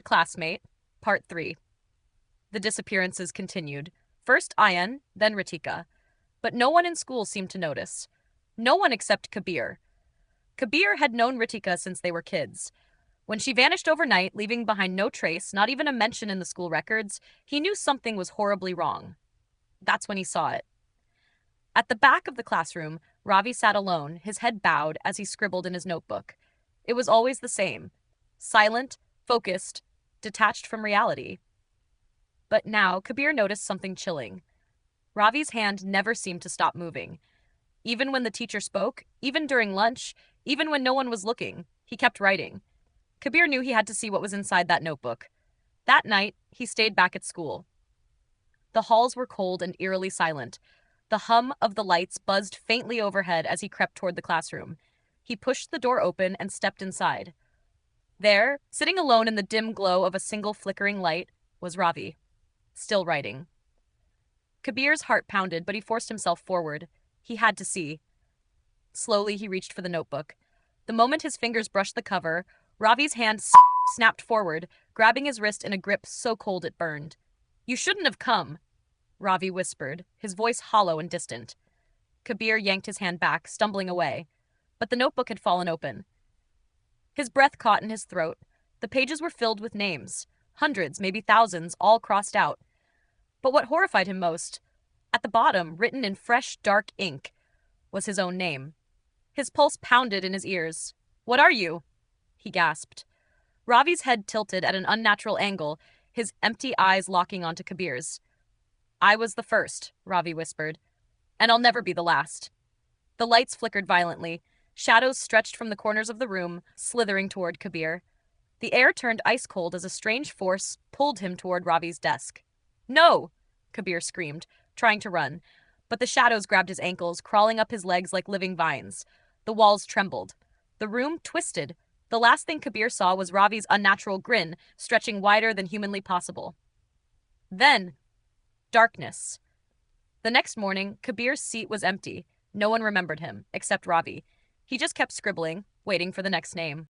Classmate, Part 3. The disappearances continued. First Ayan, then Ritika. But no one in school seemed to notice. No one except Kabir. Kabir had known Ritika since they were kids. When she vanished overnight, leaving behind no trace, not even a mention in the school records, he knew something was horribly wrong. That's when he saw it. At the back of the classroom, Ravi sat alone, his head bowed as he scribbled in his notebook. It was always the same: silent, focused, detached from reality. But now Kabir noticed something chilling. Ravi's hand never seemed to stop moving. Even when the teacher spoke, even during lunch, even when no one was looking, he kept writing. Kabir knew he had to see what was inside that notebook. That night, he stayed back at school. The halls were cold and eerily silent. The hum of the lights buzzed faintly overhead as he crept toward the classroom. He pushed the door open and stepped inside. There, sitting alone in the dim glow of a single flickering light, was Ravi, still writing. Kabir's heart pounded, but he forced himself forward. He had to see. Slowly, he reached for the notebook. The moment his fingers brushed the cover, Ravi's hand snapped forward, grabbing his wrist in a grip so cold it burned. "You shouldn't have come," Ravi whispered, his voice hollow and distant. Kabir yanked his hand back, stumbling away. But the notebook had fallen open. His breath caught in his throat. The pages were filled with names. Hundreds, maybe thousands, all crossed out. But what horrified him most, at the bottom, written in fresh, dark ink, was his own name. His pulse pounded in his ears. "What are you?" he gasped. Ravi's head tilted at an unnatural angle, his empty eyes locking onto Kabir's. "I was the first," Ravi whispered. "And I'll never be the last." The lights flickered violently. Shadows stretched from the corners of the room, slithering toward Kabir. The air turned ice cold as a strange force pulled him toward Ravi's desk. "No!" Kabir screamed, trying to run. But the shadows grabbed his ankles, crawling up his legs like living vines. The walls trembled. The room twisted. The last thing Kabir saw was Ravi's unnatural grin, stretching wider than humanly possible. Then, darkness. The next morning, Kabir's seat was empty. No one remembered him, except Ravi. He just kept scribbling, waiting for the next name.